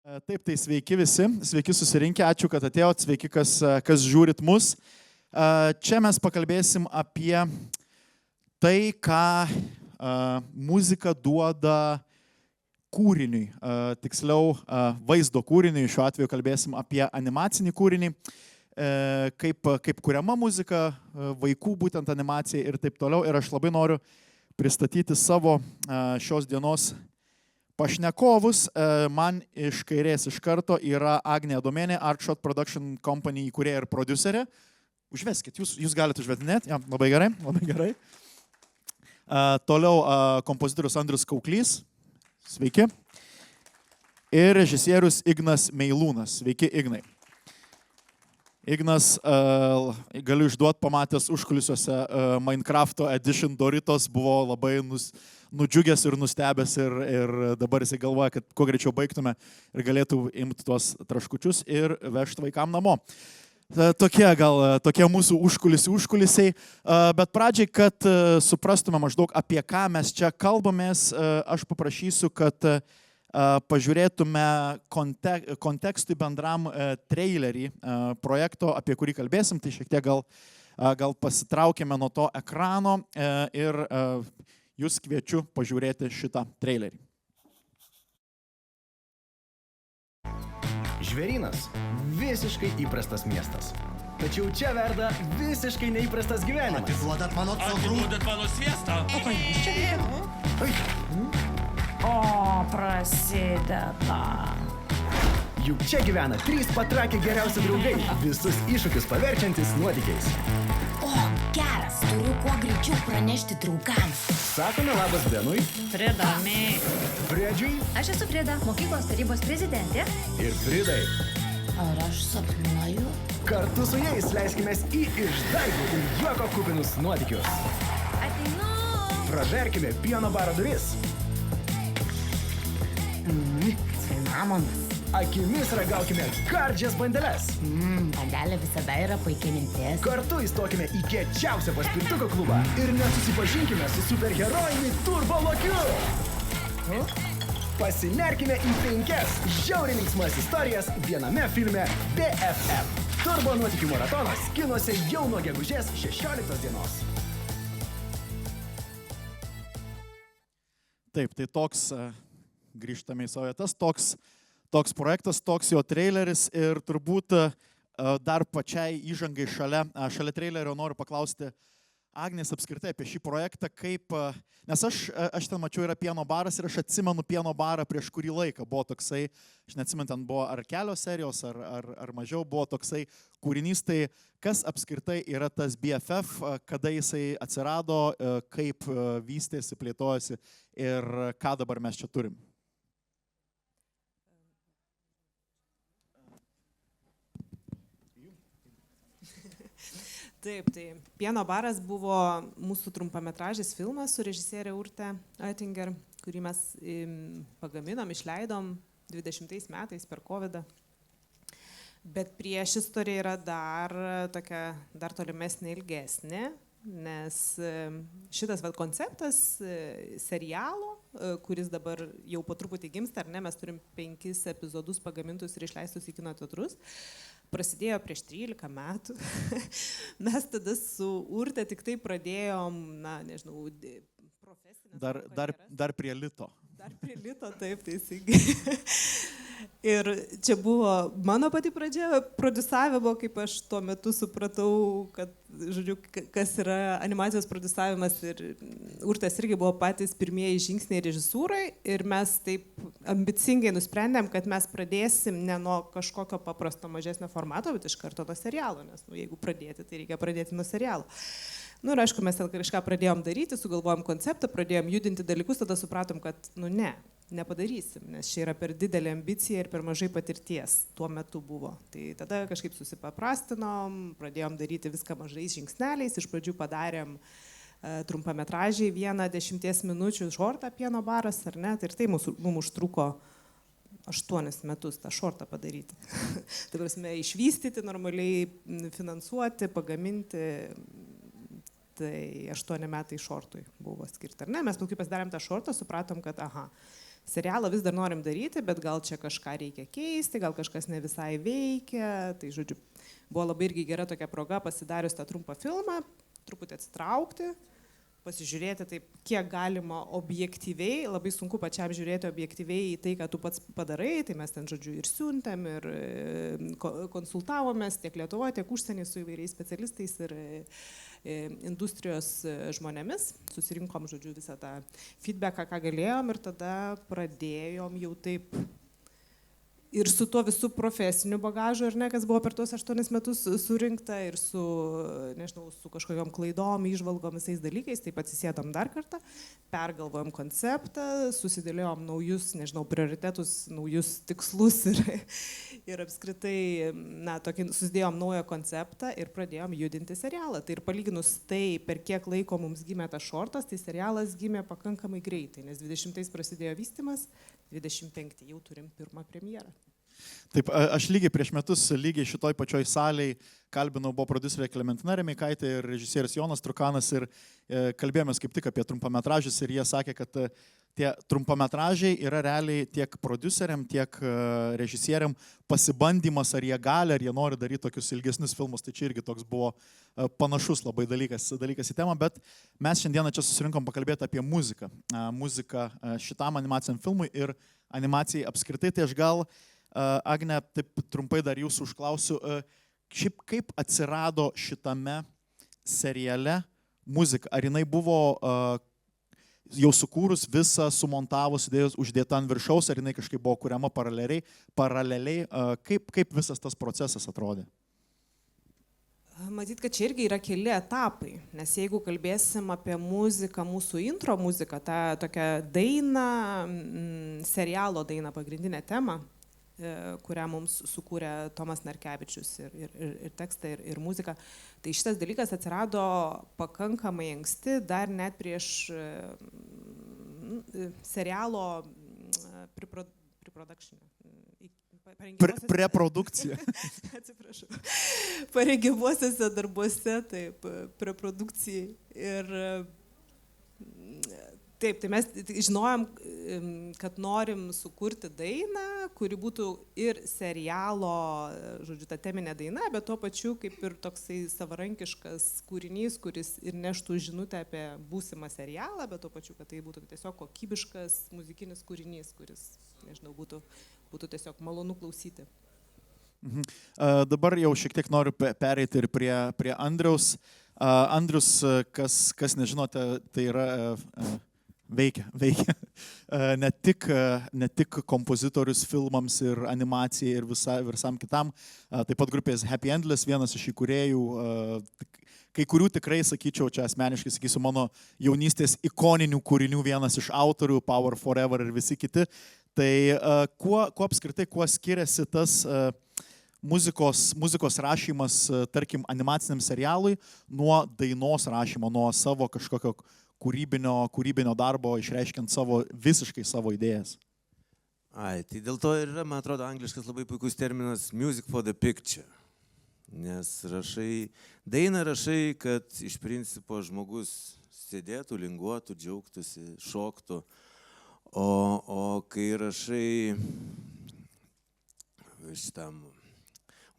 Taip, tai sveiki visi, sveiki susirinkę, ačiū, kad atėjot, sveiki, kas žiūrit mus. Čia mes pakalbėsim apie tai, ką muzika duoda kūriniui, tiksliau vaizdo kūriniui, šiuo atveju kalbėsim apie animacinį kūrinį, kaip kuriama muzika, vaikų būtent animacija ir taip toliau. Ir aš labai noriu pristatyti savo šios dienos pašnekovus. Man iš kairės iš karto yra Agnė Adomėnė, Artshot Production Company įkūrėja ir prodiuserė. Užveskit, jūs galite užvedinėti. Ja, labai gerai, labai gerai. Toliau kompozitorius Andrius Kauklys. Sveiki. Ir režisierius Ignas Meilūnas. Sveiki, Ignai. Ignas, galiu išduoti, pamatęs užkulisiuose Minecrafto Edition Doritos, buvo labai nudžiugęs ir nustebęs ir dabar jisai galvoja, kad kuo greičiau baigtume ir galėtų imti tuos traškučius ir vežti vaikam namo. Tokie mūsų užkulisiai, bet pradžiai, kad suprastume maždaug apie ką mes čia kalbamės, aš paprašysiu, kad pažiūrėtume kontekstui bendram trailerį projekto, apie kurį kalbėsim, tai šiek tiek gal pasitraukėme nuo to ekrano ir jūs kviečiu pažiūrėti šitą trailerį. Žvėrynas – visiškai įprastas miestas. Tačiau čia verda visiškai neįprastas gyvenimas. Atiduodat mano cukrų. Atiduodat mano sviestą. O ką jūs čia veikia? O, prasideda. Juk čia gyvena 3 patrakę geriausi draugai, visus iššūkius paverčiantis nuotykiais. O, geras, turiu kuo greičiau pranešti draugams. Sakome labas Benui, Frida, Fredžiui Aš esu Frida, mokyklos tarybos prezidentė. ir Fridai. ar aš sapnuoju? Kartu su jais leiskimės į išdaigų ir juoko kupinus nuotykius. Ateinu. Praverkime pieno baro duris. Cinamonas. Akimis ragaukime gardžias bandeles. Bandelė visada yra puikia mintis. Kartu įstokime į kiečiausią paspirtuko klubą ir nesusipažinkime su superherojumi Turbo Lokiu. Pasinerkime į 5 žiauriai linksmas istorijas viename filme BFF. Turbo nuotykių maratonas kinuose jau nuo gegužės 16 dienos. Taip, tai toks, grįžtame į savo vietas, toks projektas, toks jo traileris ir turbūt dar pačiai įžangai šalia trailerio noriu paklausti Agnės apskritai apie šį projektą, nes aš ten mačiau yra pieno baras ir aš atsimenu pieno barą prieš kurį laiką, buvo toksai, aš neatsimenu, ten buvo ar kelios serijos, ar mažiau, buvo toksai kūrinys, tai kas apskritai yra tas BFF, kada jisai atsirado, kaip vystėsi, plėtojasi ir ką dabar mes čia turim. Taip, tai Pieno baras buvo mūsų trumpametražis filmas su režisierė Urte Oettinger, kurį mes pagaminom, išleidom 20 metais per COVID-ą. Bet prieš istorija yra dar tolimesnė, ilgesnė, nes šitas konceptas serialo, kuris dabar jau po truputį gimsta, ar ne, mes turim 5 epizodus pagamintus ir išleistus į kino teatrus, prasidėjo prieš 13 metų. Mes tada su Urte tik tai pradėjom, profesinės. Dar prie lito. Dar prie lito, taip, teisingai. Ir čia buvo mano pati pradžia prodiusavimo, kaip aš tuo metu supratau, kad, žodžiu, kas yra animacijos prodiusavimas ir Urtės irgi buvo patys pirmieji žingsniai režisūrai ir mes taip ambicingai nusprendėm, kad mes pradėsim ne nuo kažkokio paprasto mažesnio formato, bet iš karto nuo serialo, nes jeigu pradėti, tai reikia pradėti nuo serialo. Ir aišku, mes ten kažką pradėjom daryti, sugalvojom konceptą, pradėjom judinti dalykus, tada supratom, kad nepadarysim, nes čia yra per didelė ambicija ir per mažai patirties tuo metu buvo. Tai tada kažkaip susipaprastinom, pradėjom daryti viską mažais žingsneliais, iš pradžių padarėm trumpametražį 10 minučių šortą Pieno baras, ar ne, ir tai mums užtruko 8 metus tą šortą padaryti. Tai prasme, išvystyti, normaliai finansuoti, pagaminti. Tai 8 metai šortui buvo skirta. Mes paskui pasidarėm tą šortą, supratom, kad serialą vis dar norim daryti, bet gal čia kažką reikia keisti, gal kažkas ne visai veikia. Tai žodžiu, buvo labai irgi gera tokia proga pasidarius tą trumpą filmą, truputį atsitraukti, pasižiūrėti taip, kiek galima objektyviai, labai sunku pačiam žiūrėti objektyviai į tai, ką tu pats padarai, tai mes ten, žodžiu, ir siuntėm, ir konsultavomės tiek Lietuvoje, tiek užsienį su įvairiais specialistais ir industrijos žmonėmis, susirinkom, žodžiu, visą tą feedbacką, ką galėjom ir tada pradėjom jau taip ir su tuo visų profesiniu bagažu, ar ne, kas buvo per tuos 8 metus surinkta ir su, nežinau, su kažkokiom klaidom, įžvalgom, visais dalykais, taip atsisėdom dar kartą, pergalvojom konceptą, susidėliojom naujus, nežinau, prioritetus, naujus tikslus ir apskritai, na, tokį susidėjom naują konceptą ir pradėjom judinti serialą. Tai ir palyginus tai, per kiek laiko mums gimė tas šortas, tai serialas gimė pakankamai greitai, nes 20 prasidėjo vystymas, 25 jau turim pirmą premjerą. Taip, aš lygiai prieš metus, lygiai šitoj pačioj salėje kalbinau, buvo prodiuserė Klementina Remeikaitė ir režisierius Jonas Trukanas ir kalbėjomės kaip tik apie trumpametražius ir jie sakė, kad tie trumpametražiai yra realiai tiek prodiuseriam, tiek režisieriam pasibandymas, ar jie gali, ar jie nori daryti tokius ilgesnius filmus, tai čia irgi toks buvo panašus labai dalykas į temą, bet mes šiandieną čia susirinkom pakalbėti apie muziką. Muziką šitam animaciniam filmui ir animacijai apskritai, tai aš gal Agne, taip trumpai dar jūsų užklausiu, šiaip kaip atsirado šitame seriale muzika? Ar jinai buvo jau sukūrus visą, sumontavus, uždėta ant viršaus, ar jinai kažkaip buvo kuriama paraleliai? Kaip visas tas procesas atrodė? Matyt, kad čia irgi yra keli etapai, nes jeigu kalbėsim apie muziką, mūsų intro muziką, tą tokią dainą, serialo dainą, pagrindinę temą, kurią mums sukūrė Tomas Narkevičius ir tekstą, ir muziką. Tai šitas dalykas atsirado pakankamai anksti, dar net prieš serialo pre-production. Preprodukcija. Atsiprašau. Parengiamuosiuose darbuose, taip, preprodukcijai. Ir taip, tai mes žinojom, kad norim sukurti dainą, kuri būtų ir serialo, žodžiu, ta teminė daina, bet tuo pačiu kaip ir toksai savarankiškas kūrinys, kuris ir neštų žinutę apie būsimą serialą, bet tuo pačiu, kad tai būtų tiesiog kokybiškas muzikinis kūrinys, kuris, nežinau, būtų tiesiog malonu klausyti. Dabar jau šiek tiek noriu pereiti ir prie Andriaus. Andrius, kas nežinote, tai yra... Veikia. Ne tik kompozitorius filmams ir animacijai ir visam kitam. Taip pat grupės Happy Endless, vienas iš įkūrėjų, kai kurių tikrai, sakyčiau, čia asmeniškai sakysiu, mano jaunystės ikoninių kūrinių vienas iš autorių, Power Forever ir visi kiti. Tai kuo apskritai, kuo skiriasi tas muzikos rašymas, tarkim, animaciniam serialui nuo dainos rašymo, nuo savo kažkokio kūrybinio darbo, išreiškiant visiškai savo idėjas. Tai dėl to ir yra, man atrodo, angliškas labai puikus terminas music for the picture. Nes dainą rašai, kad iš principo žmogus sėdėtų, linguotų, džiaugtųsi, šoktų. O kai rašai šitam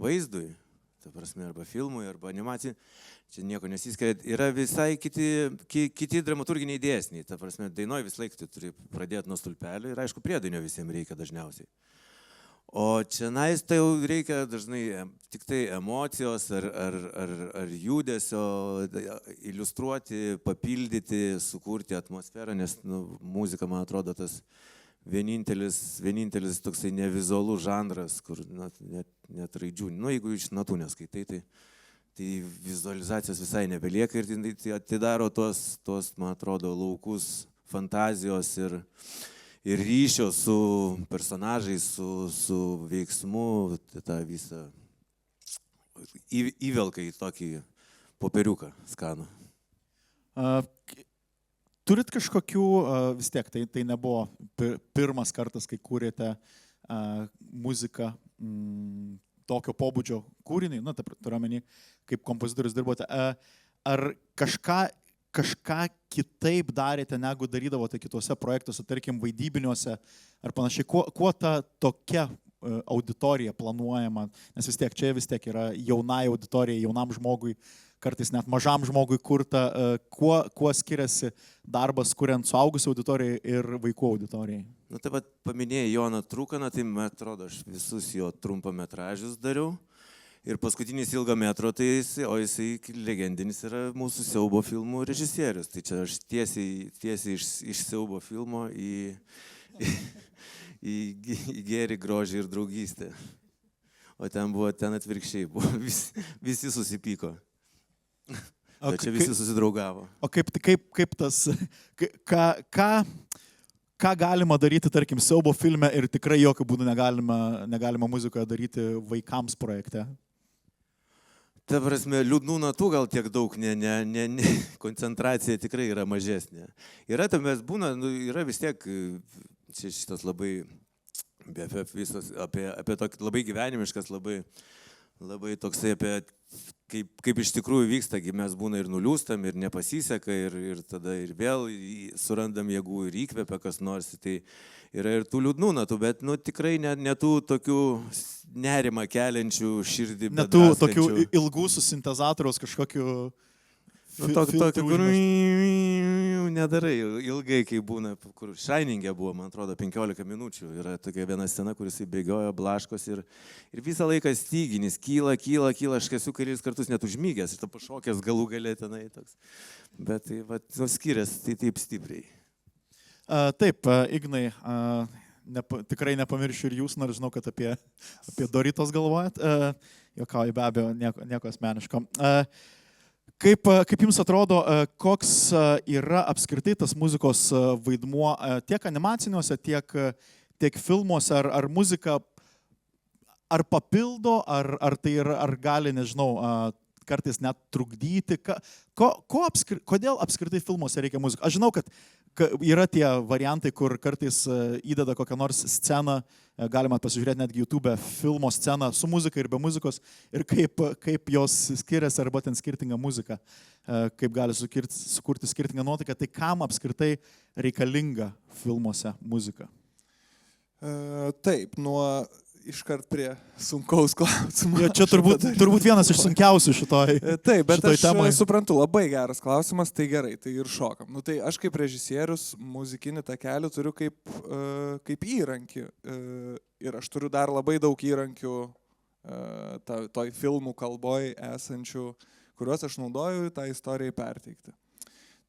vaizdui, ta prasme, arba filmui, arba animacijai, čia nieko nesiskiria, yra visai kiti dramaturginiai dėsniai. Ta prasme, dainoj vis laik tu turi pradėti nuo stulpelio ir aišku, priedainio visiems reikia dažniausiai. O čia tai jau reikia dažnai tik tai emocijos ar judesio iliustruoti, papildyti, sukurti atmosferą, nes muzika, man atrodo, tas vienintelis toksai nevizualus žanras, kur net raidžių, jeigu iš natų neskaitai, tai vizualizacijos visai nebelieka ir tai atidaro tuos, man atrodo, laukus fantazijos ir ryšio su personažais, su veiksmu, tą visą įvelka į tokį popieriuką skanų. Turit kažkokių, vis tiek, tai nebuvo pirmas kartas, kai kūrėte muziką tokio pobūdžio kūrinį, turiu omeny, kaip kompozitorius dirbote. Ar kažką kitaip darėte, negu darydavote kitose projektuose, tarkim, vaidybiniuose, ar panašiai. Kuo ta tokia auditorija planuojama, nes vis tiek yra jaunai auditorija, jaunam žmogui, kartais net mažam žmogui kurta, kuo skiriasi darbas, kuriant suaugusių auditorijai ir vaikų auditorijai. Nu, taip pat paminėjai Joną Trukaną, tai man atrodo, aš visus jo trumpametražius dariau. Ir paskutinis ilgą metro, tai jisai legendinis yra mūsų siaubo filmų režisierius. Tai čia aš tiesiai iš siaubo filmo į gėrį, grožį ir draugystę. O ten atvirkščiai buvo, visi susipyko. Čia visi susidraugavo. O kaip tas, ką galima daryti, tarkim, siaubo filme ir tikrai jokių būdų negalima muzikoje daryti vaikams projekte? Ta prasme, liūdnų natų gal tiek daug, koncentracija tikrai yra mažesnė. Yra tam mes būna, yra vis tiek, čia šitas labai, BFF visas, apie tokį labai gyvenimiškas, labai toksai apie kaip iš tikrųjų vyksta, mes būna ir nuliūstam, ir nepasiseka, ir tada ir vėl surandam jėgų ir įkvepia kas nors. Tai yra ir tų liūdnų natų, bet tikrai ne tų tokių nerimą keliančių širdį. Ne tų tokių ilgų susintezatoriaus kažkokių Tokių, kur nedarai ilgai, kai būna, kur Shining'e buvo, man atrodo, 15 minučių. Yra tokia viena scena, kur jisai bėgioja, blaškos ir visą laiką styginis, kyla, aš esu kelis kartus net užmygęs ir ta pašokęs galų galė tenai toks. Bet tai skiriasi tai taip stipriai. Taip, Ignai, tikrai nepamiršiu ir jūs, nors žinau, kad apie Doritos galvojat. Jokauju, be abejo, nieko asmeniško. Kaip jums atrodo, koks yra apskritai tas muzikos vaidmuo tiek animaciniuose, tiek filmuose, ar muzika ar papildo, ar tai ar gali, nežinau, kartais net trukdyti? Kodėl apskritai filmuose reikia muzikos? Aš žinau, kad yra tie variantai, kur kartais įdeda kokią nors sceną, galima pasižiūrėti netgi YouTube filmo sceną su muzika ir be muzikos, ir kaip jos skiriasi arba ten skirtinga muzika, kaip gali sukurti skirtingą nuotaiką. Tai kam apskritai reikalinga filmuose muzika? Taip, iškart prie sunkaus klausimo. Čia turbūt vienas iš sunkiausių šitoj Taip, bet aš temai. Suprantu, labai geras klausimas, tai gerai, tai ir šokam. Tai aš kaip režisierius muzikinį takelį turiu kaip įrankį. Ir aš turiu dar labai daug įrankių toj filmų kalboj esančių, kuriuos aš naudoju tą istorijai perteikti.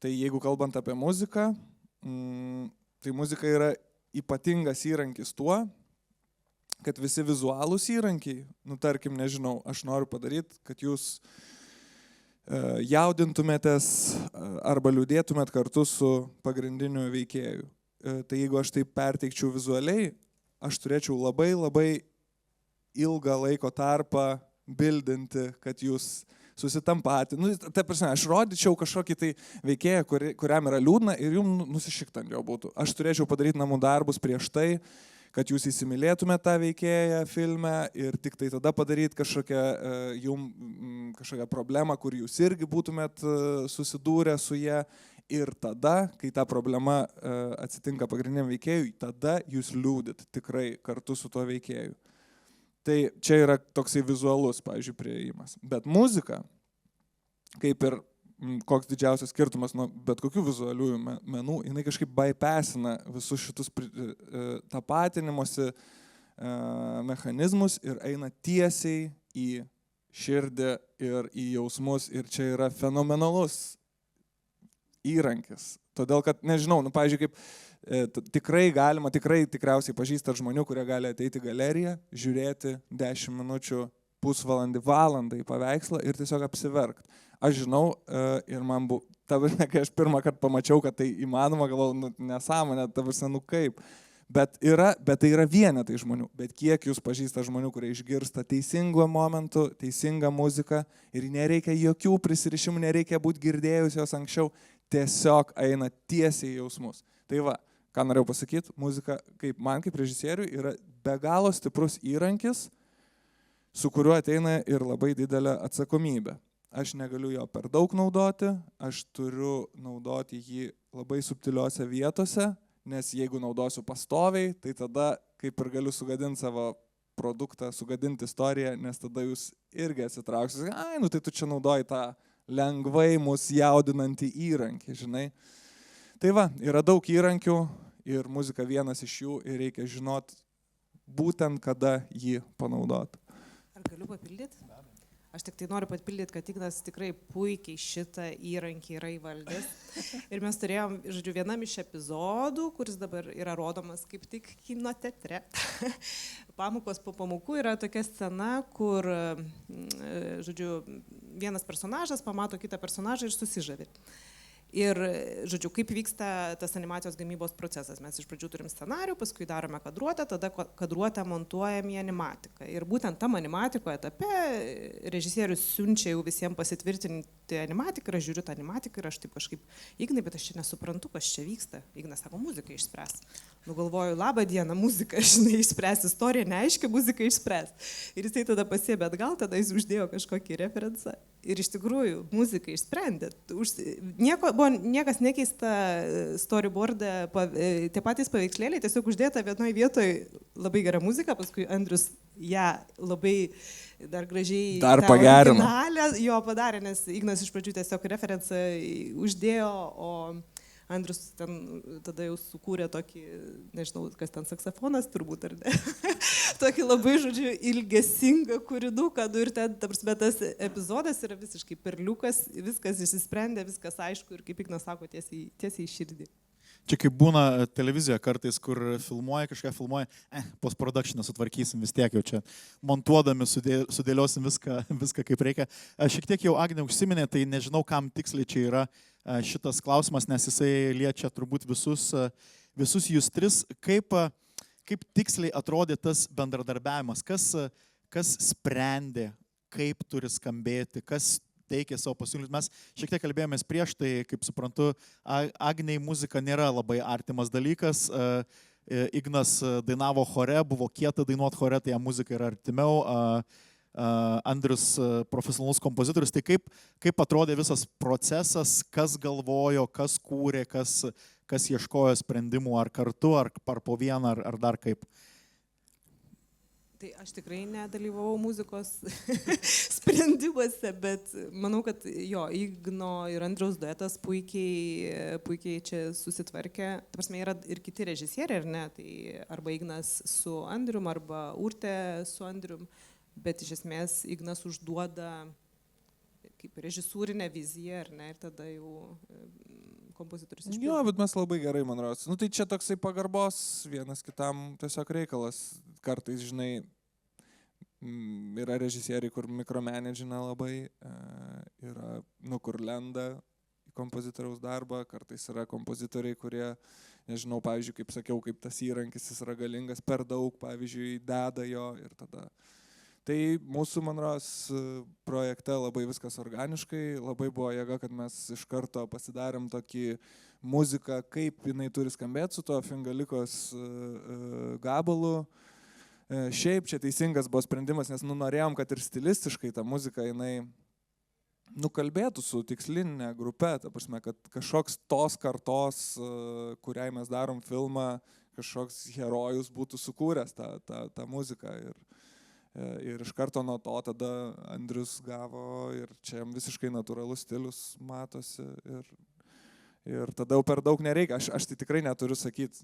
Tai jeigu kalbant apie muziką, tai muzika yra ypatingas įrankis tuo, kad visi vizualūs įrankiai, tarkim, nežinau, aš noriu padaryti, kad jūs jaudintumėtės arba liūdėtumėt kartu su pagrindiniu veikėju. Tai jeigu aš tai perteikčiau vizualiai, aš turėčiau labai ilgą laiko tarpą bildinti, kad jūs susitampati. Taip prasme, aš rodyčiau kažkokį tai veikėją, kuriam yra liūdna ir jums nusišikt ant jo būtų. Aš turėčiau padaryti namų darbus prieš tai, kad jūs įsimylėtumėte tą veikėją filme ir tik tai tada padaryti kažkokią problemą, kur jūs irgi būtumėt susidūrę su ją. Ir tada, kai ta problema atsitinka pagrindiniam veikėjui, tada jūs liūdit tikrai kartu su tuo veikėju. Tai čia yra toksai vizualus, pavyzdžiui, priėjimas. Bet muzika, kaip ir koks didžiausias skirtumas nuo bet kokių vizualiųjų menų, jinai kažkaip bypassina visus šitus tapatinimosi mechanizmus ir eina tiesiai į širdį ir į jausmus. Ir čia yra fenomenalus įrankis. Todėl, kad, nežinau, pavyzdžiui, kaip tikriausiai pažįstat žmonių, kurie gali ateiti į galeriją, žiūrėti 10 minučių, pusvalandį, valandą į paveikslą ir tiesiog apsiverkt. Aš žinau ir man buvo, kai aš pirmą kartą pamačiau, kad tai įmanoma, galvojau, nesąmonė, kaip. Bet tai yra vienetai žmonių. Bet kiek jūs pažįsta žmonių, kurie išgirsta teisingų momentų, teisingą muziką ir nereikia jokių prisirišimų, nereikia būti girdėjus jos anksčiau, tiesiog eina tiesiai į jausmus. Tai va, ką norėjau pasakyti, muzika man kaip režisieriui yra be galo stiprus įrankis, su kuriuo ateina ir labai didelė atsakomybė. Aš negaliu jo per daug naudoti, aš turiu naudoti jį labai subtiliuose vietose nes jeigu naudosiu pastoviai, tai tada kaip ir galiu sugadinti savo produktą, sugadinti istoriją, nes tada jūs irgi atsitrauksite, ai, nu tai tu čia naudoji tą lengvai mus jaudinantį įrankį, žinai. Tai va, yra daug įrankių ir muzika vienas iš jų ir reikia žinot būtent kada jį panaudoti. Ar galiu papildyti? Aš tik tai noriu papildyti, kad Ignas tikrai puikiai šitą įrankį yra įvaldęs. Ir mes turėjom, žodžiu, vienam iš epizodų, kuris dabar yra rodomas kaip tik kino teatre. Pamokos po pamokų yra tokia scena, kur, žodžiu, vienas personažas pamato kitą personažą ir susižavi. Ir, žodžiu, kaip vyksta tas animacijos gamybos procesas. Mes iš pradžių turim scenarių, paskui darome kadruotę, tada kadruotę montuojam į animatiką. Ir būtent tam animatiko etape režisierius siunčia jau visiems pasitvirtinti animatiką, ir aš žiūriu tą animatiką ir aš taip kažkaip, Ignai, bet aš čia nesuprantu, kas čia vyksta. Ignas sako, muzika išspręs. Nugalvoju, labą dieną, muzika, žinai, išspręs, istorija neaiškia, muzika išspręs. Ir jisai tada pasiėmė atgal, tada jis uždėjo kažkokį referencą. Ir iš tikrųjų, muzika išsprendė. Niekas nekeista storyboard'e, tie patys paveikslėliai, tiesiog uždėta vienoje vietoje labai gera muzika, paskui Andrius ją labai dar gražiai pagerino. Jo padarė, nes Ignas iš pradžių tiesiog referencą uždėjo, o Andrius ten tada jau sukūrė tokį, nežinau, kas ten saksofonas turbūt ar ne, tokį labai, žodžiu, ilgesingą kūrinuką, ir ten, bet tas epizodas yra visiškai perliukas, viskas išsisprendė, viskas aišku ir kaip Ignas sako, tiesiai į širdį. Čia kaip būna televizija kartais, kur filmuoja, kažką filmuoja, post-productioną sutvarkysim vis tiek jau čia, montuodami sudėliosim viską kaip reikia. Šiek tiek jau Agnė užsiminė, tai nežinau, kam tiksliai čia yra šitas klausimas, nes jisai liečia turbūt visus jūs tris. Kaip tiksliai atrodė tas bendradarbiavimas, kas sprendė, kaip turi skambėti, kas teikė savo pasiūlymus. Mes šiek tiek kalbėjomės prieš tai, kaip suprantu, Agnei muzika nėra labai artimas dalykas. Ignas dainavo chore, buvo kieta dainuoti chore, tai jam muzika yra artimiau. Andrius profesionalus kompozitorius. Tai kaip atrodė visas procesas, kas galvojo, kas kūrė, kas ieškojo sprendimų, ar kartu, ar po vieną, ar dar kaip? Tai aš tikrai nedalyvavau muzikos sprendimuose, bet manau, kad jo, Igno ir Andriaus duetas puikiai čia susitvarkė. Ta prasme, yra ir kiti režisieriai, ar ne? Tai arba Ignas su Andrium, arba Urtė su Andrium, bet iš esmės Ignas užduoda kaip režisūrinę viziją, ar ne? Ir tada jau kompozitorius išpildo. Jo, bet mes labai gerai, man rodos. Nu tai čia toksai pagarbos vienas kitam tiesiog reikalas. Kartais, žinai, yra režisieriai, kur mikromanagina labai, yra, kur lenda į kompozitoriaus darbą, kartais yra kompozitoriai, kurie, nežinau, pavyzdžiui, kaip sakiau, kaip tas įrankis jis yra galingas, per daug, pavyzdžiui, deda jo ir tada. Tai mūsų, man rodos, projekte labai viskas organiškai, labai buvo jėga, kad mes iš karto pasidarėm tokį muziką, kaip jinai turi skambėti su to Fingalikos gabalu. Šiaip čia teisingas buvo sprendimas, nes norėjom, kad ir stilistiškai ta muzika jinai kalbėtų su tikslinė grupė, ta prasme, kad kažkoks tos kartos, kuriai mes darom filmą, kažkoks herojus būtų sukūręs tą muziką. Ir iš karto nuo to tada Andrius gavo ir čia jam visiškai natūralus stilius matosi ir tada jau per daug nereikia. Aš tai tikrai neturiu sakyti,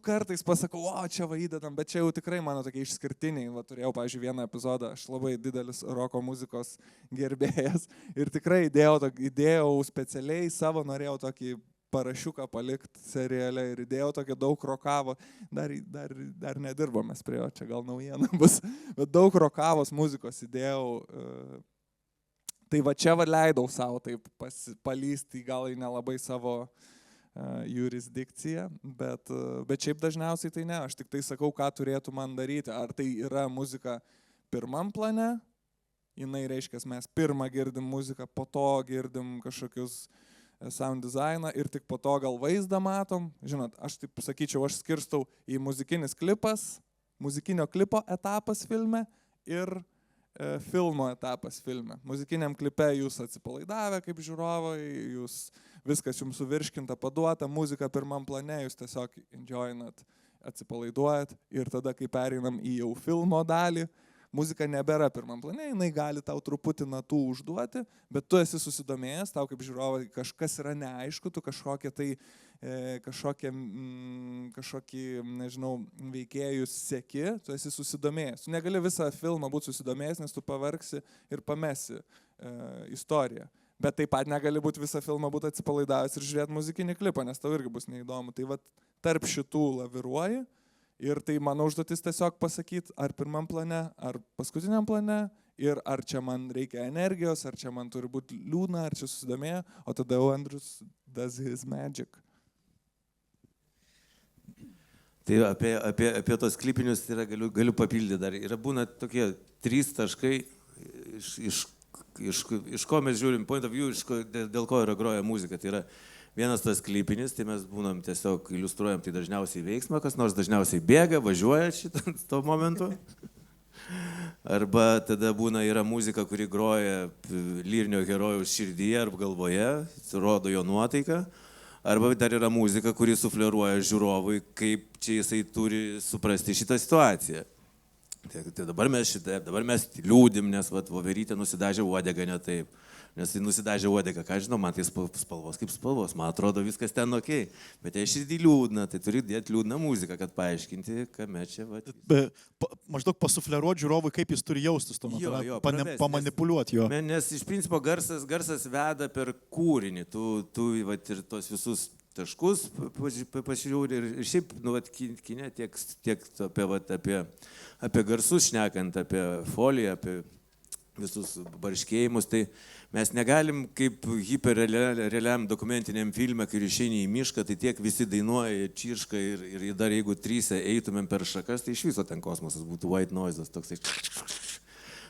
kartais pasakau, čia va įdedam, bet čia jau tikrai mano tokie išskirtiniai. Va, turėjau, pavyzdžiui, vieną epizodą, aš labai didelis roko muzikos gerbėjas ir tikrai įdėjau specialiai savo, norėjau tokį parašiuką palikti seriale ir įdėjau tokį daug rokavo, dar nedirbomės prie jo, čia gal naujiena bus, bet daug rokavos muzikos įdėjau. Tai va čia leidau savo taip palysti gal į nelabai savo jurisdikciją, bet šiaip dažniausiai tai ne, aš tik tai sakau, ką turėtų man daryti. Ar tai yra muzika pirmam plane, jinai reiškia, mes pirmą girdim muziką, po to girdim kažkokius sound dizainą ir tik po to gal vaizdą matom. Žinot, aš taip sakyčiau, aš skirstau į muzikinis klipas, muzikinio klipo etapas filme ir filmo etapas filme. Muzikiniam klipe jūs atsipalaidavę kaip žiūrovai, jūs viskas jums suvirškinta, paduota, muzika pirmam plane, jūs tiesiog enjoyinat, atsipalaiduojat ir tada, kai pereinam į jau filmo dalį, muzika nebėra pirmam plane, jinai gali tau truputį natų užduoti, bet tu esi susidomėjęs, tau kaip žiūrovai kažkas yra neaišku, tu kažkokį, nežinau, veikėjus seki, tu esi susidomėjęs. Tu negali visą filmą būti susidomėjęs, nes tu pavargsi ir pamesi istoriją. Bet taip pat negali būti visą filmą būti atsipalaidavęs ir žiūrėti muzikinį klipą, nes tau irgi bus neįdomu. Tai vat tarp šitų laviruoji. Ir tai mano užduotis tiesiog pasakyti, ar pirmam plane, ar paskutiniam plane, ir ar čia man reikia energijos, ar čia man turi būti liūdna, ar čia susidomėję, o tada jau Andrius does his magic. Tai apie tos klipinius tai galiu papildyti dar. Yra būna tokie 3 taškai, iš ko mes žiūrim, point of view, dėl ko yra groja muzika. Tai yra vienas tas klipinis, tai mes būnam tiesiog iliustruojam tai dažniausiai veiksmą, kas nors dažniausiai bėga, važiuoja šitą tuo momentu. Arba tada yra muzika, kuri groja lyrinio herojaus širdyje arba galvoje, rodo jo nuotaiką. Arba dar yra muzika, kuri sufleruoja žiūrovui, kaip čia jisai turi suprasti šitą situaciją. Tai dabar mes liūdim, nes voverytė nusidažė uodegą ne taip. Nes jis nusidažė uodegą, ką žinau, man tai spalvos kaip spalvos, man atrodo viskas ten okei. Bet jei širdį liūdna, tai turi dėti liūdną muziką, kad paaiškinti, kame čia Maždaug pasufleruoti žiūrovui, kaip jis turi jaustis tuo metu, pamanipuliuoti jo. Nes iš principo garsas veda per kūrinį, tu ir tos visus taškus pasižiūri ir šiaip, kine tiek apie garsus šnekant, apie foliją, apie visus barškėjimus, tai mes negalim kaip hiperrealiam dokumentiniam filme, kai išeini į mišką, tai tiek visi dainuoja, čirška ir dar jeigu 3 eitumėm per šakas, tai iš viso ten kosmosas būtų white noises toksai.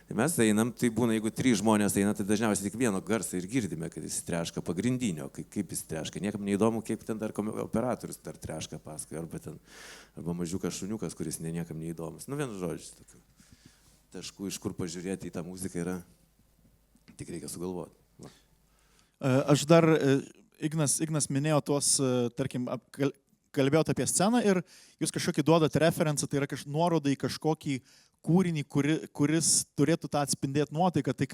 Tai mes einam, tai būna, jeigu 3 žmonės eina, tai dažniausiai tik vieno garsą ir girdime, kad jis treška pagrindinio, kaip jis treška. Niekam neįdomu, kaip ten dar operatorius dar treška paskui, arba mažiukas šuniukas, kuris niekam neįdomus. Vienu žodžiu, tokiu taškų, iš kur pažiūrėti į tą muziką yra, tik reikia sugalvoti. Aš dar, Ignas minėjo tuos, tarkim, kalbėjot apie sceną ir jūs kažkokį duodat referenciją, tai yra nuoroda į kažkokį kūrinį, kuris turėtų tą atspindėti nuotaiką. Tai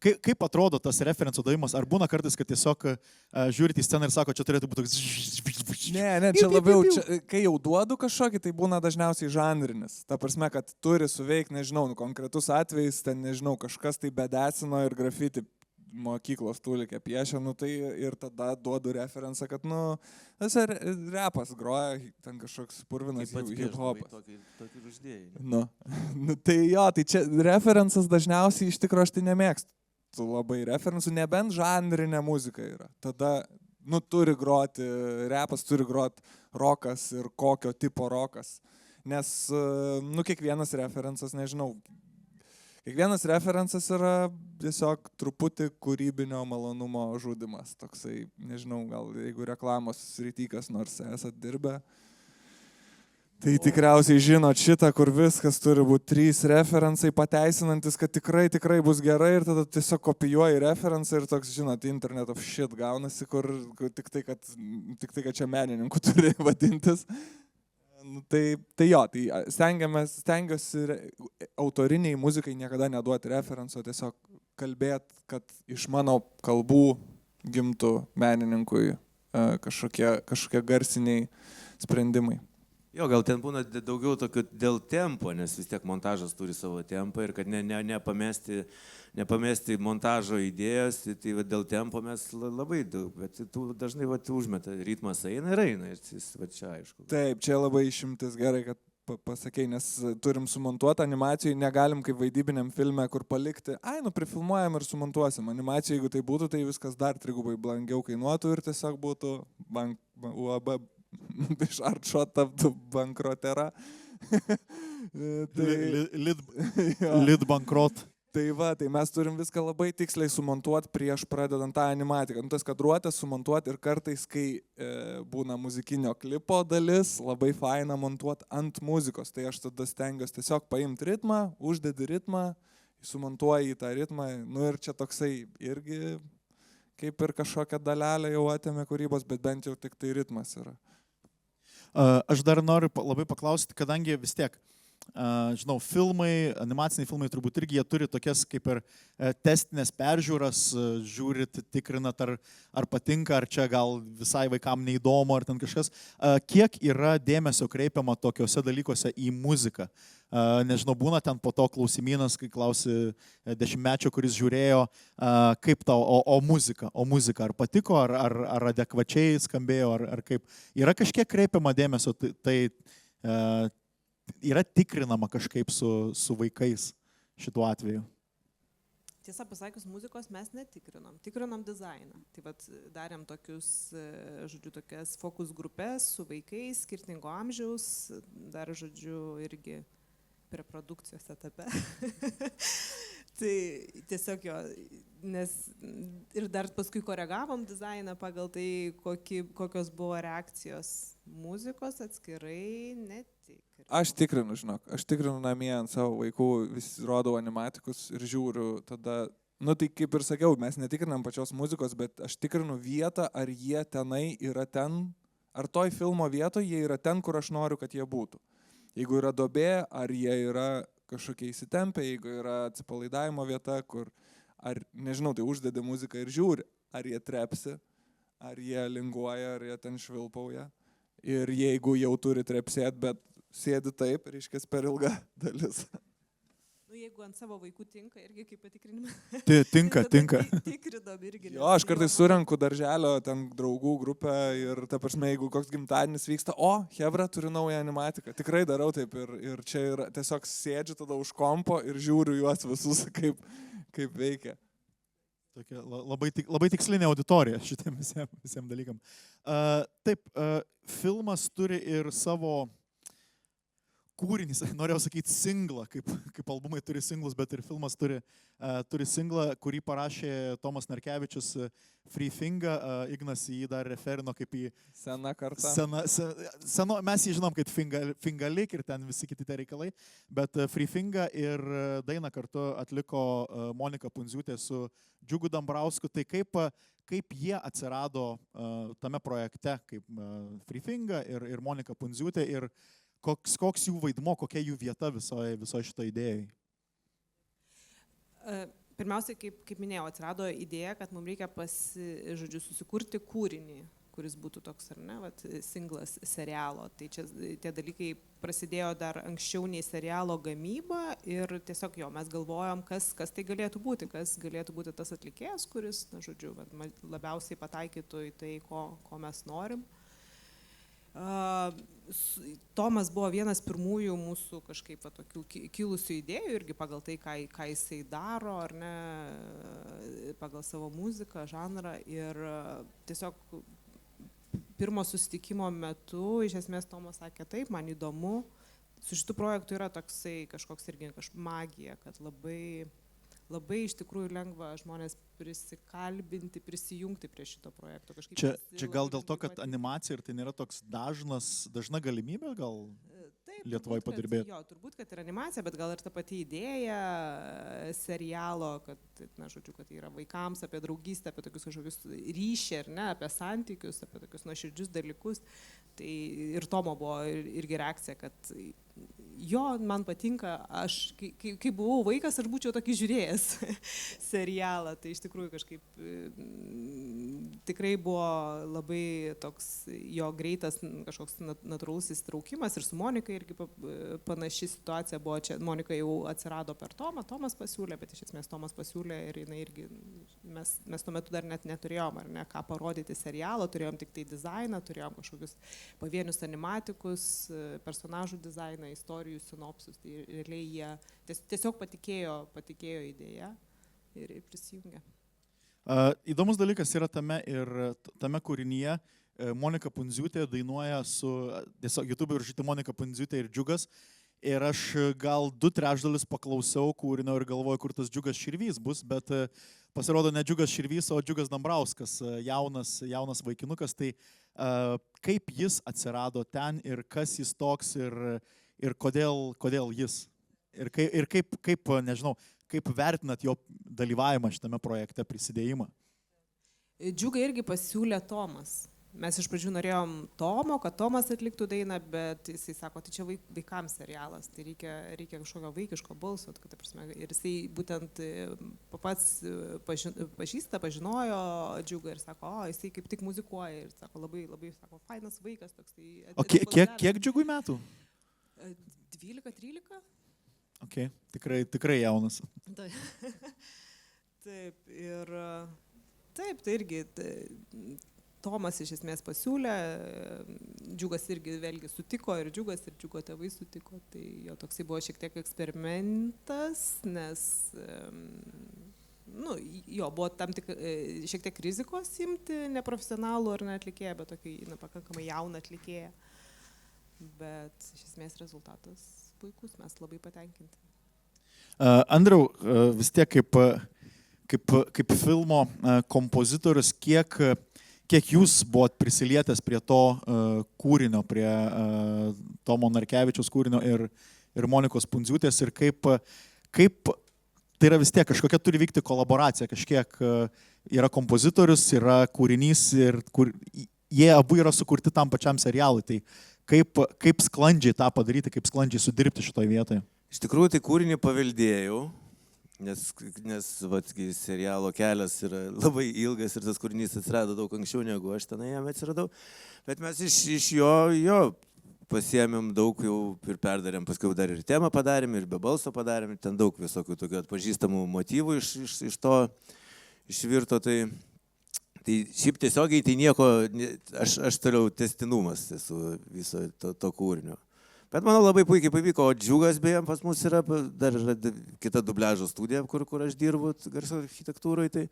kaip atrodo tas referencijų davimas? Ar būna kartais, kad tiesiog žiūrite į sceną ir sako, čia turėtų būti toks... Ne, čia labiau, kai jau duodu kažkokį, tai būna dažniausiai žanrinis. Ta prasme, kad turi suveikti, nežinau, konkretus atvejis, ten, nežinau, kažkas tai bedecino ir grafiti mokyklos tūlikė piešia, tai ir tada duodu referenciją, kad, tas repas groja, ten kažkoks purvinas hip-hopas. Tokį uždėjai. Tai jo, tai čia referencas dažniausiai iš tikrųjų aš tai nemėgstu labai referencų, nebent žanrinė muzika yra. Tada, turi groti repas, turi groti rokas ir kokio tipo rokas. Nes, kiekvienas referencas, nežinau, kiekvienas referencas yra tiesiog truputį kūrybinio malonumo žudimas. Toksai, nežinau, gal jeigu reklamos sritykas nors esat dirbę, tai tikriausiai žinot šitą, kur viskas turi būti 3 referencai pateisinantis, kad tikrai bus gerai ir tada tiesiog kopijuoji referencą ir toks, žinot, internet of shit gaunasi, kur tik tai, kad čia menininkų turi vadintis. Tai jo, tai stengiuosi autoriniai muzikai niekada neduoti referenco, tiesiog kalbėti, kad iš mano kalbų gimtų menininkui kažkokie garsiniai sprendimai. Jo, gal ten būna daugiau tokių dėl tempo, nes vis tiek montažas turi savo tempą ir kad nepamesti montažo idėjos, tai dėl tempo mes labai daug, bet tu dažnai užmeta, ritmas eina ir jis čia aišku. Taip, čia labai išimtis gerai, kad pasakei, nes turim sumontuoti animacijai, negalim kaip vaidybiniam filme, kur palikti, prifilmuojam ir sumontuosim. Animacijai, jeigu tai būtų, tai viskas dar 3 brangiau kainuotų ir tiesiog būtų UAB iš Artšot taptų bankrotera. Lid bankrot. Tai mes turim viską labai tiksliai sumontuoti prieš pradedant tą animatiką. Tas kadruotės sumontuoti ir kartais, kai būna muzikinio klipo dalis, labai faina montuoti ant muzikos. Tai aš tada stengiuosi tiesiog paimti ritmą, uždedi ritmą, sumontuoji į tą ritmą, nu ir čia toksai irgi kaip ir kažkokia dalelė jau atėmė kūrybos, bet bent jau tik tai ritmas yra. Aš dar noriu labai paklausti, kadangi vis tiek, žinau, filmai, animaciniai filmai turbūt irgi jie turi tokias kaip ir testinės peržiūras, žiūrit, tikrinat, ar patinka, ar čia gal visai vaikam neįdomu, ar ten kažkas. Kiek yra dėmesio kreipiama tokiuose dalykuose į muziką? Nežinau, būna ten po to klausimynas, kai klausi 10-mečio, kuris žiūrėjo, kaip tau, o muzika, ar patiko, ar adekvačiai skambėjo, ar kaip. Yra kažkiek kreipiama dėmesio, tai yra tikrinama kažkaip su vaikais šituo atveju? Tiesą pasakius, muzikos mes netikrinom, tikrinom dizainą. Tai vat darėm tokius, žodžiu, tokias fokus grupės su vaikais, skirtingo amžiaus, dar, žodžiu, irgi preprodukcijos etape. Tai tiesiog jo, nes ir dar paskui koregavom dizainą pagal tai, kokios buvo reakcijos muzikos atskirai netikrinau. Aš tikrinu, žinok, aš tikrinu namie ant savo vaikų, vis rodau animatikus ir žiūriu tada, nu tai kaip ir sakiau, mes netikrinam pačios muzikos, bet aš tikrinu vietą, ar jie tenai yra ten, ar toj filmo vietoje jie yra ten, kur aš noriu, kad jie būtų. Jeigu yra duobė, ar jie yra kažkokie įsitempę, jeigu yra atsipalaidavimo vieta, kur, ar, nežinau, tai uždedi muziką ir žiūri, ar jie trepsi, ar jie linguoja, ar jie ten švilpauja. Ir jeigu jau turi trepsėt, bet sėdi taip, reiškia per ilga dalis. Nu, jeigu ant savo vaikų tinka, irgi kaip patikrinimą. Tinka. Tikrinam irgi. Jo, aš kartais surenku darželio ten draugų grupę ir, ta prasme, jeigu koks gimtadienis vyksta, hebra, turiu naują animatiką. Tikrai darau taip ir čia yra, tiesiog sėdžiu tada už kompo ir žiūriu juos visus, kaip veikia. Tokia labai tikslinė auditorija šitiem visiems dalykam. Taip, filmas turi ir savo kūrinys, norėjau sakyti singlą, kaip albumai turi singlus, bet ir filmas turi singlą, kurį parašė Tomas Narkevičius, Free Finga, Ignas jį dar referino kaip į Sena karta. Mes jį žinom kaip Fingalik ir ten visi kiti tie reikalai, bet Free Finga ir dainą kartu atliko Monika Pundziūtė su Džiugu Dambrausku. Tai kaip jie atsirado tame projekte, kaip Free Finga ir Monika Pundziūtė ir koks jų vaidmo, kokia jų vieta visoje šito idėjai? Pirmiausia, kaip minėjau, atsirado idėja, kad mums reikia susikurti kūrinį, kuris būtų toks, ar ne, singlas serialo. Tai čia tie dalykai prasidėjo dar anksčiau nei serialo gamyba ir tiesiog mes galvojom, kas tai galėtų būti, kas galėtų būti tas atlikėjas, kuris, labiausiai pataikytų į tai, ko mes norim. Tomas buvo vienas pirmųjų mūsų kažkaip tokių kilusių idėjų irgi pagal tai, ką jisai daro, ar ne, pagal savo muziką, žanrą. Ir tiesiog pirmo susitikimo metu, iš esmės, Tomas sakė, taip, man įdomu. Su šitu projektu yra toksai kažkoks irgi magija, kad labai iš tikrųjų lengva žmonės prisikalbinti, prisijungti prie šito projekto. Čia gal dėl to, kad animacija ir tai nėra toks dažna galimybė gal Lietuvoje padirbėti? Jo, turbūt, kad ir animacija, bet gal ir ta pati idėja serialo, kad yra vaikams apie draugystę, apie tokius kažkokius ryšį, ar ne, apie santykius, apie tokius nuoširdžius dalykus. Tai ir Tomo buvo irgi reakcija, kad jo, man patinka, aš, kai buvau vaikas, aš būčiau tokį žiūrėjęs serialą, tai iš tikrųjų kažkaip tikrai buvo labai toks jo greitas kažkoks natūralus įsitraukimas ir su Monika irgi panaši situacija buvo čia, Monika jau atsirado per Tomą, Tomas pasiūlė, bet iš esmės Tomas pasiūlė ir jinai irgi, mes tuo metu dar net neturėjom, ar ne, ką parodyti serialo, turėjom tik tai dizainą, turėjom kažkokius pavienius animatikus, personažų dizainą, istorijų sinopsus, tai realiai jie tiesiog patikėjo idėją ir prisijungė. Įdomus dalykas yra tame kūrinyje. Monika Pundziūtė dainuoja su, tiesiog YouTube užrašyti Monika Pundziūtė ir Džiugas. Ir aš gal 2/3 paklausiau kūrinio ir galvoju, kur tas Džiugas Širvys bus, bet pasirodo ne Džiugas Širvys, o Džiugas Dambrauskas, jaunas vaikinukas. Tai kaip jis atsirado ten ir kas jis toks ir kodėl jis? Ir kaip, nežinau, kaip vertinat jo dalyvavimą šitame projekte, prisidėjimą? Džiugą irgi pasiūlė Tomas. Mes iš pradžių norėjom Tomo, kad Tomas atliktų dainą, bet jisai sako, tai čia vaikams serialas, tai reikia kažkokio vaikiško balso. Ir jisai būtent pats pažinojo Džiugą ir sako, jisai kaip tik muzikuoja ir sako, labai sako, fainas vaikas toks. O kiek Džiugui metų? 12-13. Okay. Tikrai jaunas. Taip, tai irgi Tomas iš esmės pasiūlė, Džiugas irgi vėlgi sutiko ir Džiugo tėvai sutiko, tai jo toksai buvo šiek tiek eksperimentas, nes jo buvo tam tik šiek tiek rizikos imti neprofesionalų ar neatlikėją, bet tokį pakankamai jauną atlikėją. Bet iš esmės rezultatas puikus, mes labai patenkinti. Andriau, vis tiek kaip filmo kompozitorius, kiek jūs buvot prisilietęs prie to kūrinio, prie Tomo Narkevičiaus kūrinio ir Monikos Pundziūtės ir kaip tai yra vis tiek kažkokia turi vykti kolaboracija, kažkiek yra kompozitorius, yra kūrinys ir jie abu yra sukurti tam pačiam serialui, tai kaip sklandžiai tą padaryti, kaip sklandžiai sudirbti šitoje vietoje? Iš tikrųjų, tai kūrinį paveldėjau. Nes serialo kelias yra labai ilgas ir tas kūrinys atsirado daug anksčiau negu aš tenai jam atsiradau. Bet mes iš jo pasiėmėm daug jau ir perdarėm, paskui dar ir temą padarėm, ir be balso padarėm, ten daug visokių tokių atpažįstamų motyvų iš to išvirto. Tai šiaip tiesiogiai tai nieko, aš toliau tęstinumas esu viso to kūrinio. Bet manau labai puikiai pavyko, o Džiugas beje pas mus yra, dar yra kita dubliažo studija, kur aš dirbu garso architektūroje, tai,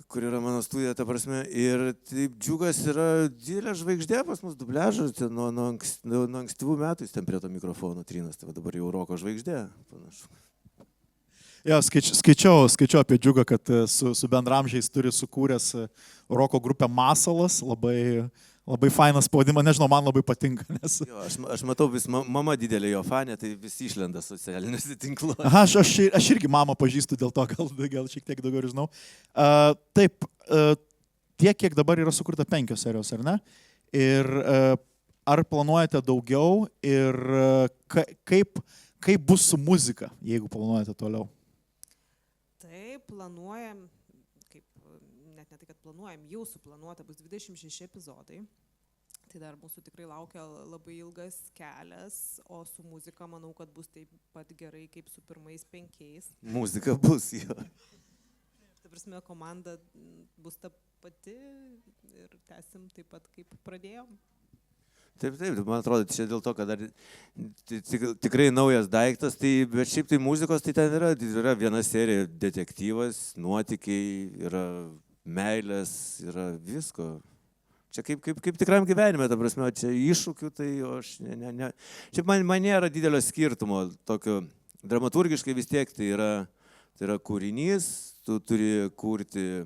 kur yra mano studija, ta prasme. Ir taip Džiugas yra didelė žvaigždė pas mus dubliažo, nuo ankstyvų metų jis ten prie to mikrofono trinas, tai dabar jau roko žvaigždė panašu. Jo, skaičiau apie Džiugą, kad su bendramžiais turi sukūręs roko grupę Masalas, labai fainas pavadinimas, nežinau, man labai patinka. Nes... Jo, aš matau, vis mama didelė jo fanė, tai vis išlenda socialiniuose tinkluose. Aha, aš irgi mamą pažįstu, dėl to gal šiek tiek daugiau žinau. Taip, tiek, kiek dabar yra sukurta 5 serijos, ar ne? Ir ar planuojate daugiau ir kaip bus su muzika, jeigu planuojate toliau? Taip, planuojam. Net ne tai, kad planuojam, jau suplanuota bus 26 epizodai. Tai dar mūsų tikrai laukia labai ilgas kelias, o su muzika manau, kad bus taip pat gerai kaip su pirmais 5. Muzika bus, jo. Ta prasme, komanda bus ta pati ir tęsim taip pat kaip pradėjom. Taip, man atrodo, čia dėl to, kad dar tikrai naujas daiktas, bet šiaip tai muzikos, tai ten yra viena serija detektyvas, nuotykiai, yra meilės, yra visko. Čia kaip tikram gyvenime, ta prasme, čia iššūkių, tai aš ne. Čia man nėra didelio skirtumo, tokio dramaturgiškai vis tiek tai yra kūrinys, tu turi kurti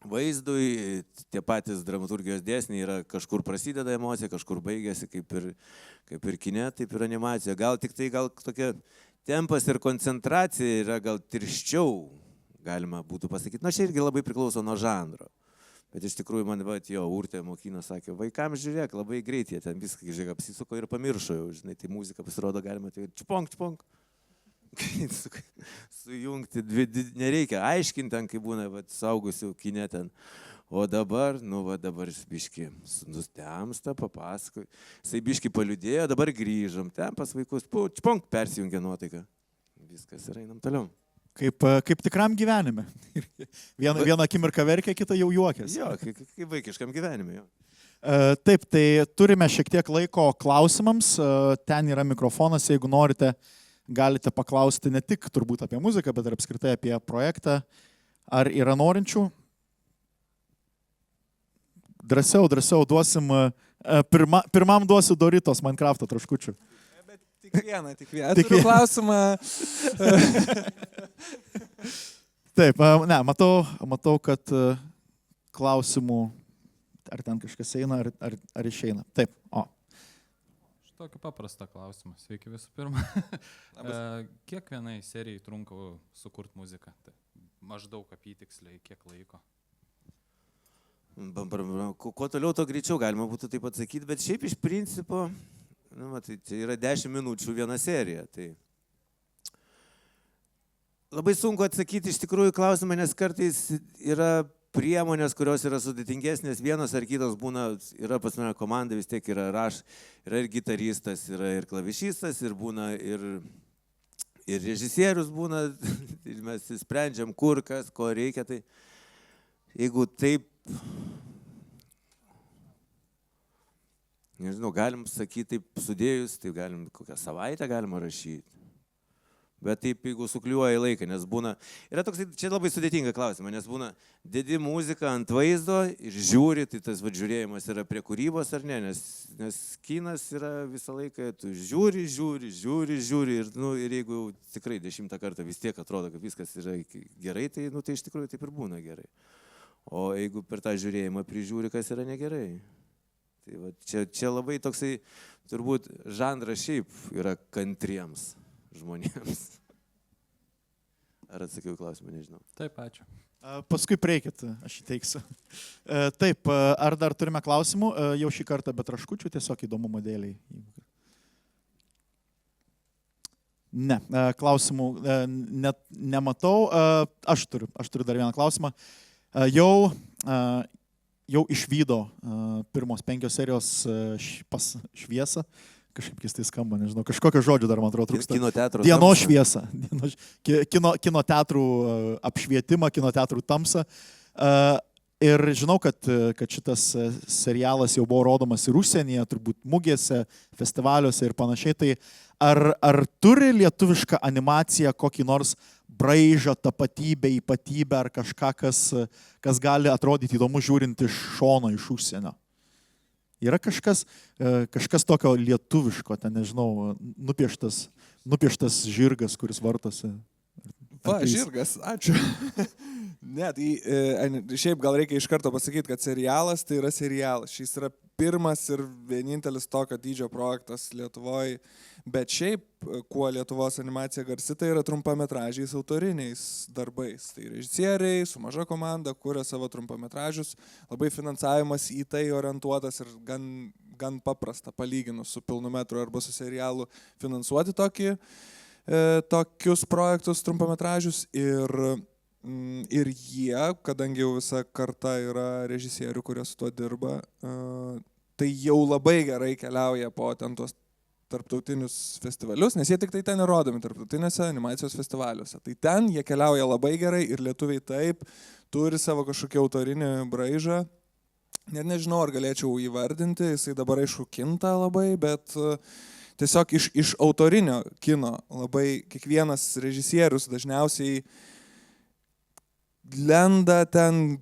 vaizdui, tie patys dramaturgijos dėsniai yra kažkur prasideda emocija, kažkur baigėsi, kaip ir kine, taip ir animacija. Gal tik tai tokia tempas ir koncentracija yra gal tirščiau, galima būtų pasakyti. Na, čia irgi labai priklauso nuo žanro. Bet iš tikrųjų man, Urtė mokina sakė, vaikams žiūrėk, labai greit jie ten viską, žiūrėk, apsisuko ir pamiršo jau, žinai, tai muzika pasirodo galima, tai čponk. Sujungti, nereikia aiškinti ten, kai būna saugusių kine ten. O dabar, dabar biški nustemsta, papasakoj. Jisai biški paliudėjo, dabar grįžom, ten pas vaikus, čponk, persijungia nuotaika. Viskas ir einam toliau. Kaip tikram gyvenime. Vieną akimirką verkia, kitą jau juokiasi. Jo, kaip vaikiškam gyvenime. Jo. Taip, tai turime šiek tiek laiko klausimams. Ten yra mikrofonas, jeigu norite, galite paklausti ne tik turbūt apie muziką, bet ir apskritai apie projektą. Ar yra norinčių? Drąsiau duosim. Pirmam duosiu Doritos Minecraft'o traškučių. Tik vieną. Turiu klausimą. Taip, ne, matau, kad klausimų, ar ten kažkas eina, ar išeina. Taip, tokį paprastą klausimą. Sveiki visų pirma. Kiek vienai serijai trunka sukurti muziką? Tai maždaug apytiksliai, kiek laiko? Kuo toliau, to greičiau galima būtų taip atsakyti, bet šiaip iš principo, tai yra 10 minučių viena serija. Tai labai sunku atsakyti iš tikrųjų klausimą, nes kartais yra priemonės, kurios yra sudėtingesnės, vienas ar kitas būna, yra pas mane komanda, vis tiek yra yra ir gitaristas, yra ir klavišistas, ir būna ir režisierius būna, ir mes sprendžiam kur, kas, ko reikia, tai jeigu taip, nežinau, galim sakyti taip sudėjus, tai galim kokią savaitę galima rašyti. Bet taip, jeigu sukliuoja į laiką, nes būna, yra toks, čia labai sudėtinga klausima, nes būna, dedi muziką ant vaizdo ir žiūri, tai tas žiūrėjimas yra prie kūrybos ar ne, nes kinas yra visą laiką, tu žiūri ir jeigu tikrai 10 kartą vis tiek atrodo, kad viskas yra gerai, tai iš tikrųjų taip ir būna gerai. O jeigu per tą žiūrėjimą prižiūri, kas yra negerai. Tai va, čia labai toksai, turbūt, žanras šiaip yra kantriems žmonėms. Ar atsakiau klausimą, nežinau. Taip, ačiū. Paskui prieikit, aš įteiksiu. Taip, ar dar turime klausimų? Jau šį kartą be traškučių, tiesiog įdomumo dėliai. Ne, klausimų nematau. Aš turiu dar vieną klausimą. Jau išvydo pirmos 5 serijos šviesą. Kažkaip keistai skamba, nežinau, kažkokio žodžio dar, man atrodo, trūksta. Kino teatro dienos šviesą. Kino teatrų apšvietimą, kino teatrų tamsą. Ir žinau, kad šitas serialas jau buvo rodomas ir užsienyje, turbūt mugėse, festivaliuose ir panašiai. Tai ar turi lietuviška animacija kokį nors braižą, tapatybę, ypatybę ar kažką, kas gali atrodyti įdomu žiūrint iš šono, iš užsienio? Yra kažkas tokio lietuviško, ten, nežinau, nupieštas žirgas, kuris vartosi. Žirgas, ačiū. Ne, tai šiaip gal reikia iš karto pasakyti, kad serialas tai yra serialas. Šis yra pirmas ir vienintelis tokio dydžio projektas Lietuvoje. Bet šiaip, kuo Lietuvos animacija garsi, tai yra trumpametražiais autoriniais darbais. Tai režisieriai su maža komanda kuria savo trumpametražius. Labai finansavimas į tai orientuotas ir gan paprasta palyginus su pilnu metru arba su serialu finansuoti tokius projektus trumpametražius. Ir jie, kadangi jau visa karta yra režisierių, kurie su tuo dirba, tai jau labai gerai keliauja po ten tuos tarptautinius festivalius, nes jie tik tai ten įrodomi tarptautinėse animacijos festivaliuose. Tai ten jie keliauja labai gerai ir lietuviai taip turi savo kažkokį autorinį braižą. Net nežinau, ar galėčiau įvardinti, jisai dabar aišku kinta labai, bet tiesiog iš autorinio kino labai kiekvienas režisierius dažniausiai lenda ten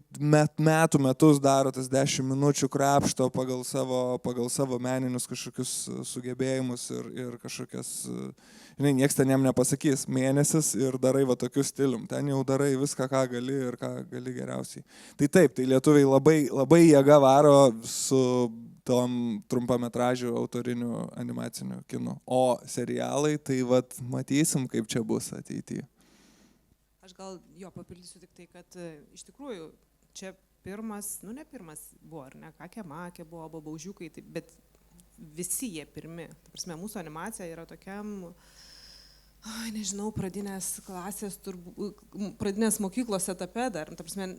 metus daro tas 10 minučių krapšto pagal savo meninius kažkokius sugebėjimus ir kažkokias, nieks ten jam nepasakys, mėnesis ir darai va tokiu stilium, ten jau darai viską, ką gali ir ką gali geriausiai. Tai taip, tai lietuviai labai jėga varo su tom trumpametražių autoriniu animaciniu kinu, o serialai, tai vat matysim, kaip čia bus ateityje. Aš gal papildysiu tik tai, kad iš tikrųjų čia pirmas, ne pirmas buvo, ar ne, Kakė Makė buvo, Babaužiukai, bet visi jie pirmi. Ta prasme, mūsų animacija yra tokiam, nežinau, pradinės klasės, pradinės mokyklos etape dar, ta prasme,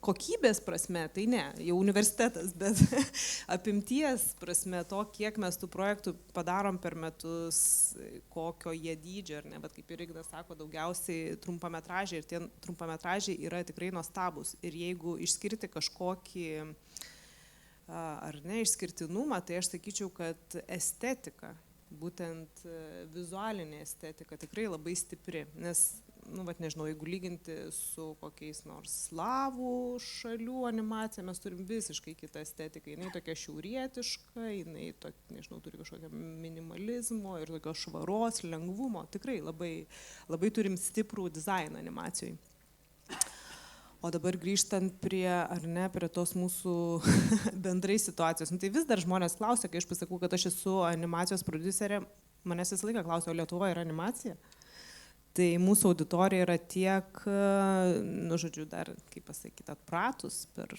kokybės prasme, tai ne, jau universitetas, bet apimties prasme to, kiek mes tų projektų padarom per metus, kokio jie dydžio, ar ne, bet kaip ir Ignas sako, daugiausiai trumpametražiai ir tie trumpametražiai yra tikrai nuostabus. Ir jeigu išskirti kažkokį, ar ne, išskirtinumą, tai aš sakyčiau, kad estetika, būtent vizualinė estetika tikrai labai stipri, nes, nežinau, jeigu lyginti su kokiais nors slavų šalių animacija, mes turim visiškai kitą estetiką, jinai tokia šiaurietiška, jinai, nežinau, turi kažkokio minimalizmo ir tokio švaros, lengvumo, tikrai labai turim stiprų dizainą animacijoj. O dabar grįžtant prie, ar ne, prie tos mūsų bendrai situacijos. Nu, tai vis dar žmonės klausia, kai aš pasakau, kad aš esu animacijos prodiuserė, manęs visą laiką klausia, o Lietuvoje yra animacija? Tai mūsų auditorija yra tiek, nu, žodžiu, dar, kaip pasakyti, atpratus per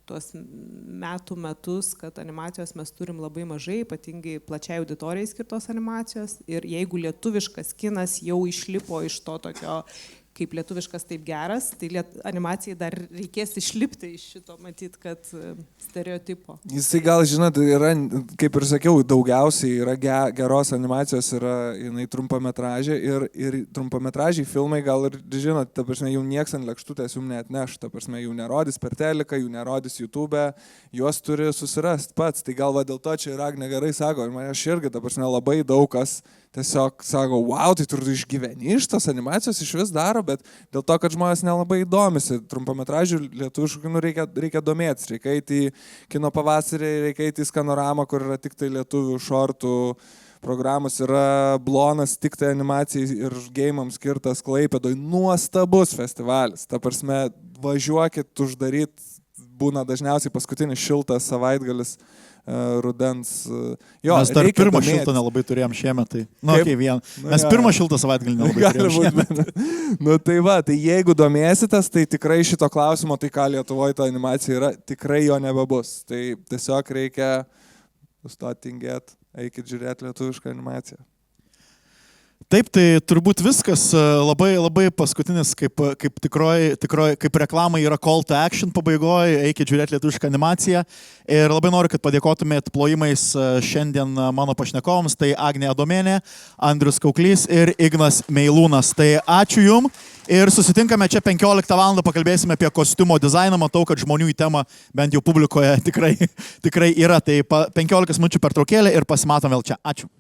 tuos metus, kad animacijos mes turim labai mažai, ypatingai plačiai auditorijai skirtos animacijos. Ir jeigu lietuviškas kinas jau išlipo iš to tokio, kaip lietuviškas taip geras, tai animacijai dar reikės išlipti iš šito, matyt, kad stereotipo. Jisai gal, žinot, yra, kaip ir sakiau, daugiausiai yra geros animacijos, yra jinai trumpametražė ir trumpametražiai filmai gal ir, žinot, ta prasme, jau nieks ant lėkštutės jums neatneš, ta prasme, jų nerodys per teliką, jų nerodys YouTube, juos turi susirasti pats, tai gal va dėl to čia ir Agnė gerai sako, ir man aš irgi, ta prasme, labai daug kas tiesiog sako, wow, tai tu išgyveni iš tos animacijos, iš vis daro, bet dėl to, kad žmonės nelabai domisi trumpametražių lietuviškų kinų reikia domėtis, reikia eiti į kino pavasarį, reikia eiti į Skanoramą, kur yra tik tai lietuvių šortų programos, yra Blonas tik tai animacijai ir gėjimams skirtas Klaipėdoj, nuostabus festivalis, ta prasme, važiuokit uždaryt, būna dažniausiai paskutinis šiltas savaitgalis rudens. Jo, mes dar pirmą šiltą nelabai turėjom šiemet, tai mes pirmą šiltą savaitgalį nelabai turėjom šiemet. Nu tai va, tai jeigu domėsitės, tai tikrai šito klausimo, tai ką Lietuvoje ta animacija yra, tikrai jo nebebus. Tai tiesiog reikia nustoti tingėti, eikit žiūrėti lietuvišką animaciją. Taip, tai turbūt viskas labai paskutinis, kaip reklamai yra call to action pabaigoje, eikit žiūrėti lietuvišką animaciją. Ir labai noriu, kad padėkotumėt plojimais šiandien mano pašnekovams, tai Agnė Adomėnė, Andrius Kauklys ir Ignas Meilūnas. Tai ačiū jum ir susitinkame čia 15 val. Pakalbėsime apie kostiumo dizainą, matau, kad žmonių į temą bent jau publikoje tikrai yra. Tai 15 minučių pertraukėlė ir pasimatom vėl čia. Ačiū.